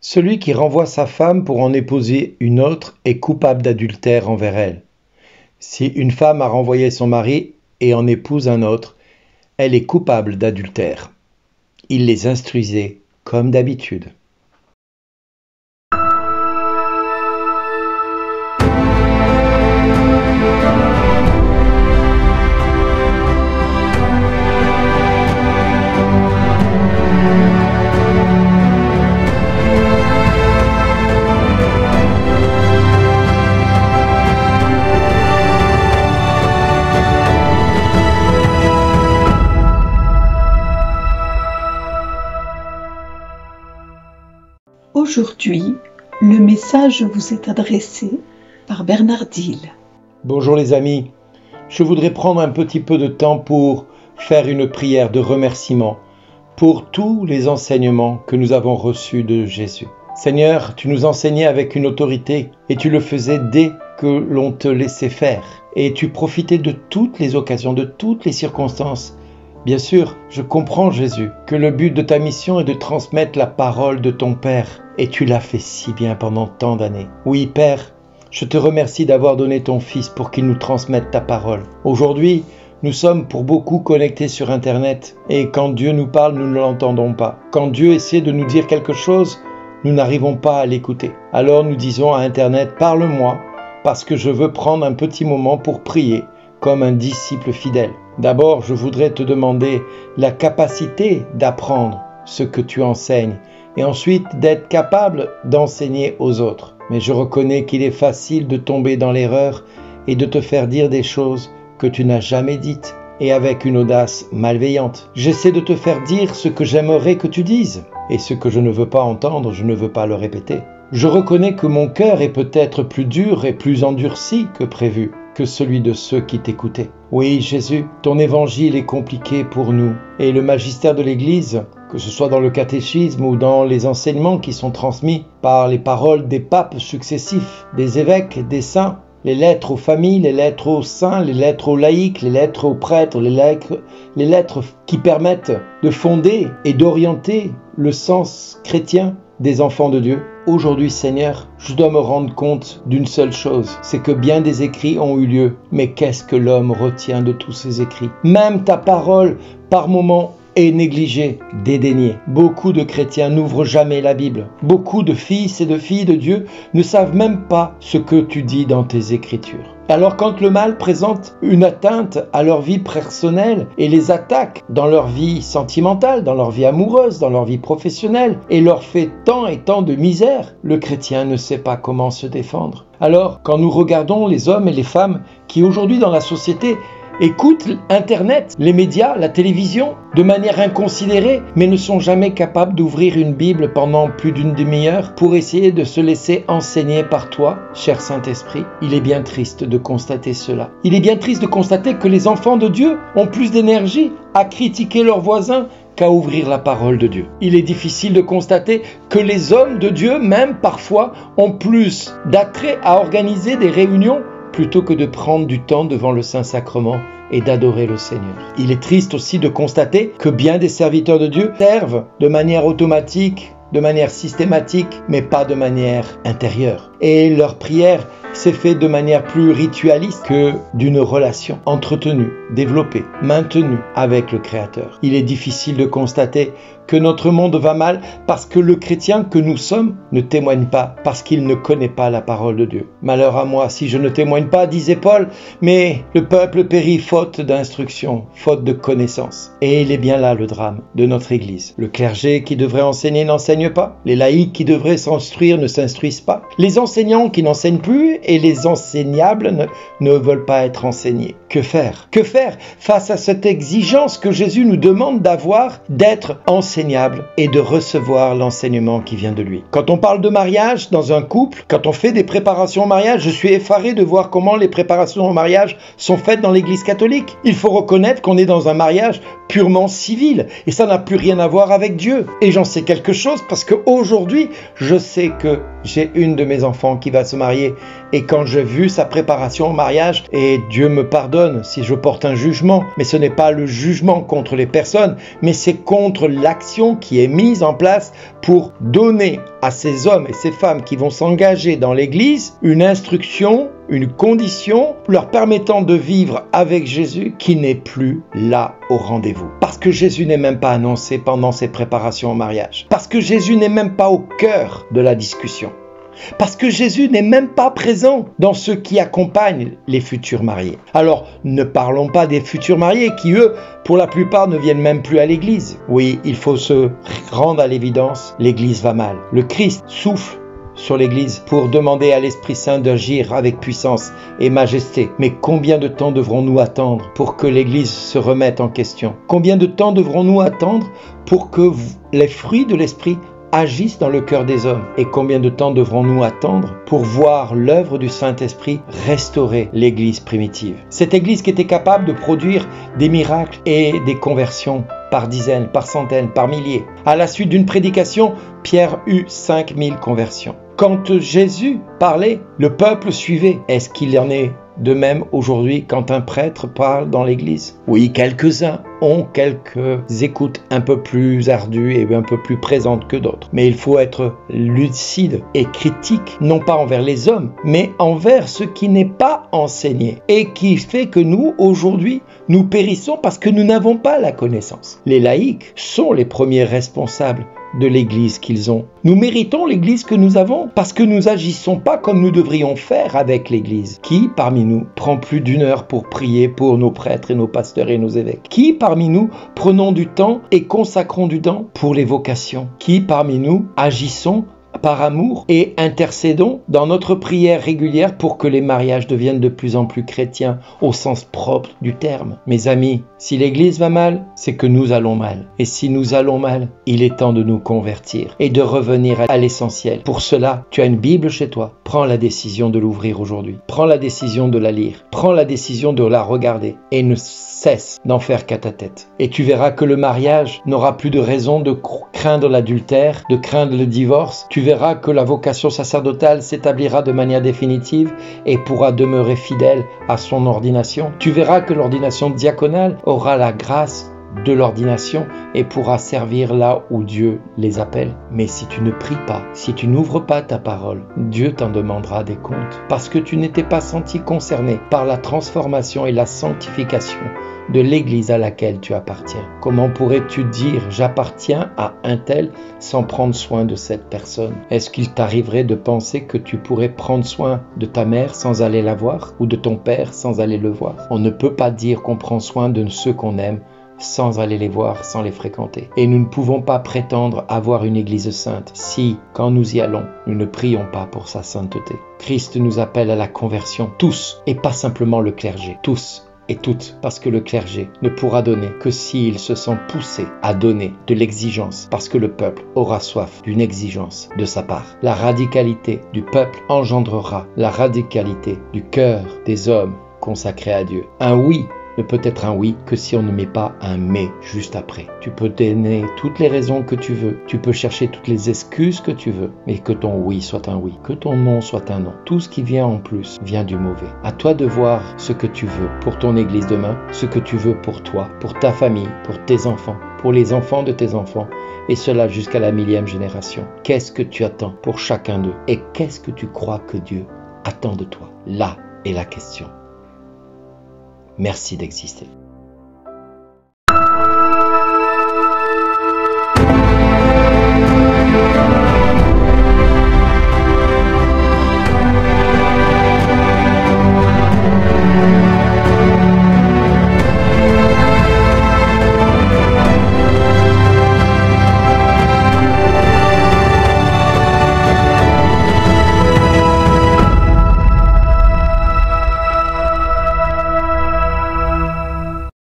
Celui qui renvoie sa femme pour en épouser une autre est coupable d'adultère envers elle. Si une femme a renvoyé son mari et en épouse un autre, elle est coupable d'adultère. Il les instruisait comme d'habitude. Aujourd'hui, le message vous est adressé par Bernard Dille. Bonjour les amis, je voudrais prendre un petit peu de temps pour faire une prière de remerciement pour tous les enseignements que nous avons reçus de Jésus. Seigneur, tu nous enseignais avec une autorité et tu le faisais dès que l'on te laissait faire. Et tu profitais de toutes les occasions, de toutes les circonstances. Bien sûr, je comprends Jésus, que le but de ta mission est de transmettre la parole de ton Père. Et tu l'as fait si bien pendant tant d'années. Oui, Père, je te remercie d'avoir donné ton Fils pour qu'il nous transmette ta parole. Aujourd'hui, nous sommes pour beaucoup connectés sur Internet. Et quand Dieu nous parle, nous ne l'entendons pas. Quand Dieu essaie de nous dire quelque chose, nous n'arrivons pas à l'écouter. Alors nous disons à Internet, parle-moi, parce que je veux prendre un petit moment pour prier, comme un disciple fidèle. D'abord, je voudrais te demander la capacité d'apprendre ce que tu enseignes et ensuite d'être capable d'enseigner aux autres. Mais je reconnais qu'il est facile de tomber dans l'erreur et de te faire dire des choses que tu n'as jamais dites et avec une audace malveillante. J'essaie de te faire dire ce que j'aimerais que tu dises et ce que je ne veux pas entendre, je ne veux pas le répéter. Je reconnais que mon cœur est peut-être plus dur et plus endurci que prévu, que celui de ceux qui t'écoutaient. Oui, Jésus, ton évangile est compliqué pour nous. Et le magistère de l'Église, que ce soit dans le catéchisme ou dans les enseignements qui sont transmis par les paroles des papes successifs, des évêques, des saints, les lettres aux familles, les lettres aux saints, les lettres aux laïcs, les lettres aux prêtres, les lettres qui permettent de fonder et d'orienter le sens chrétien des enfants de Dieu. Aujourd'hui, Seigneur, je dois me rendre compte d'une seule chose, c'est que bien des écrits ont eu lieu. Mais qu'est-ce que l'homme retient de tous ces écrits? Même ta parole, par moments, est négligée, dédaignée. Beaucoup de chrétiens n'ouvrent jamais la Bible. Beaucoup de fils et de filles de Dieu ne savent même pas ce que tu dis dans tes Écritures. Alors quand le mal présente une atteinte à leur vie personnelle et les attaque dans leur vie sentimentale, dans leur vie amoureuse, dans leur vie professionnelle et leur fait tant et tant de misère, le chrétien ne sait pas comment se défendre. Alors quand nous regardons les hommes et les femmes qui aujourd'hui dans la société écoutent Internet, les médias, la télévision, de manière inconsidérée, mais ne sont jamais capables d'ouvrir une Bible pendant plus d'une demi-heure pour essayer de se laisser enseigner par toi, cher Saint-Esprit. Il est bien triste de constater cela. Il est bien triste de constater que les enfants de Dieu ont plus d'énergie à critiquer leurs voisins qu'à ouvrir la parole de Dieu. Il est difficile de constater que les hommes de Dieu, même parfois, ont plus d'attrait à organiser des réunions plutôt que de prendre du temps devant le Saint-Sacrement et d'adorer le Seigneur. Il est triste aussi de constater que bien des serviteurs de Dieu servent de manière automatique, de manière systématique, mais pas de manière intérieure. Et leur prière s'est faite de manière plus ritualiste que d'une relation entretenue, développée, maintenue avec le Créateur. Il est difficile de constater que notre monde va mal parce que le chrétien que nous sommes ne témoigne pas, parce qu'il ne connaît pas la parole de Dieu. Malheur à moi si je ne témoigne pas, disait Paul, mais le peuple périt faute d'instruction, faute de connaissance. Et il est bien là le drame de notre Église. Le clergé qui devrait enseigner n'enseigne pas, les laïcs qui devraient s'instruire ne s'instruisent pas, les enseignants qui n'enseignent plus et les enseignables ne veulent pas être enseignés. Que faire? Que faire face à cette exigence que Jésus nous demande d'avoir, d'être enseignable et de recevoir l'enseignement qui vient de lui? Quand on parle de mariage dans un couple, quand on fait des préparations au mariage, je suis effaré de voir comment les préparations au mariage sont faites dans l'Église catholique. Il faut reconnaître qu'on est dans un mariage purement civil et ça n'a plus rien à voir avec Dieu. Et j'en sais quelque chose parce qu'aujourd'hui, je sais que j'ai une de mes enfants qui va se marier et quand j'ai vu sa préparation au mariage, et Dieu me pardonne si je porte un jugement, mais ce n'est pas le jugement contre les personnes, mais c'est contre l'action préparation qui est mise en place pour donner à ces hommes et ces femmes qui vont s'engager dans l'Église une instruction, une condition leur permettant de vivre avec Jésus qui n'est plus là au rendez-vous. Parce que Jésus n'est même pas annoncé pendant ces préparations au mariage. Parce que Jésus n'est même pas au cœur de la discussion. Parce que Jésus n'est même pas présent dans ceux qui accompagnent les futurs mariés. Alors, ne parlons pas des futurs mariés qui, eux, pour la plupart, ne viennent même plus à l'église. Oui, il faut se rendre à l'évidence, l'église va mal. Le Christ souffle sur l'église pour demander à l'Esprit Saint d'agir avec puissance et majesté. Mais combien de temps devrons-nous attendre pour que l'église se remette en question? Combien de temps devrons-nous attendre pour que les fruits de l'Esprit agissent dans le cœur des hommes? Et combien de temps devrons-nous attendre pour voir l'œuvre du Saint-Esprit restaurer l'église primitive? Cette église qui était capable de produire des miracles et des conversions par dizaines, par centaines, par milliers. À la suite d'une prédication, Pierre eut 5000 conversions. Quand Jésus parlait, le peuple suivait. Est-ce qu'il en est de même aujourd'hui quand un prêtre parle dans l'église? Oui, quelques-uns ont quelques écoutes un peu plus ardues et un peu plus présentes que d'autres. Mais il faut être lucide et critique, non pas envers les hommes, mais envers ce qui n'est pas enseigné et qui fait que nous, aujourd'hui, nous périssons parce que nous n'avons pas la connaissance. Les laïcs sont les premiers responsables de l'église qu'ils ont. Nous méritons l'église que nous avons parce que nous agissons pas comme nous devrions faire avec l'église. Qui parmi nous prend plus d'une heure pour prier pour nos prêtres et nos pasteurs et nos évêques? Qui parmi nous prenons du temps et consacrons du temps pour les vocations? Qui parmi nous agissons par amour et intercédons dans notre prière régulière pour que les mariages deviennent de plus en plus chrétiens au sens propre du terme? Mes amis, si l'église va mal, c'est que nous allons mal. Et si nous allons mal, il est temps de nous convertir et de revenir à l'essentiel. Pour cela, tu as une Bible chez toi. Prends la décision de l'ouvrir aujourd'hui. Prends la décision de la lire. Prends la décision de la regarder et ne cesse d'en faire qu'à ta tête. Et tu verras que le mariage n'aura plus de raison de craindre l'adultère, de craindre le divorce. Tu verras que la vocation sacerdotale s'établira de manière définitive et pourra demeurer fidèle à son ordination. Tu verras que l'ordination diaconale aura la grâce de l'ordination et pourra servir là où Dieu les appelle. Mais si tu ne pries pas, si tu n'ouvres pas ta parole, Dieu t'en demandera des comptes parce que tu n'étais pas senti concerné par la transformation et la sanctification de l'église à laquelle tu appartiens. Comment pourrais-tu dire j'appartiens à un tel sans prendre soin de cette personne? Est-ce qu'il t'arriverait de penser que tu pourrais prendre soin de ta mère sans aller la voir ou de ton père sans aller le voir? On ne peut pas dire qu'on prend soin de ceux qu'on aime sans aller les voir, sans les fréquenter. Et nous ne pouvons pas prétendre avoir une église sainte si, quand nous y allons, nous ne prions pas pour sa sainteté. Christ nous appelle à la conversion, tous, et pas simplement le clergé, tous et toutes, parce que le clergé ne pourra donner que s'il se sent poussé à donner de l'exigence, parce que le peuple aura soif d'une exigence de sa part. La radicalité du peuple engendrera la radicalité du cœur des hommes consacrés à Dieu. Un oui ne peut être un oui que si on ne met pas un mais juste après. Tu peux donner toutes les raisons que tu veux, tu peux chercher toutes les excuses que tu veux, mais que ton oui soit un oui, que ton non soit un non. Tout ce qui vient en plus vient du mauvais. À toi de voir ce que tu veux pour ton église demain, ce que tu veux pour toi, pour ta famille, pour tes enfants, pour les enfants de tes enfants, et cela jusqu'à la 1000e génération. Qu'est-ce que tu attends pour chacun d'eux? Et qu'est-ce que tu crois que Dieu attend de toi? Là est la question. Merci d'exister.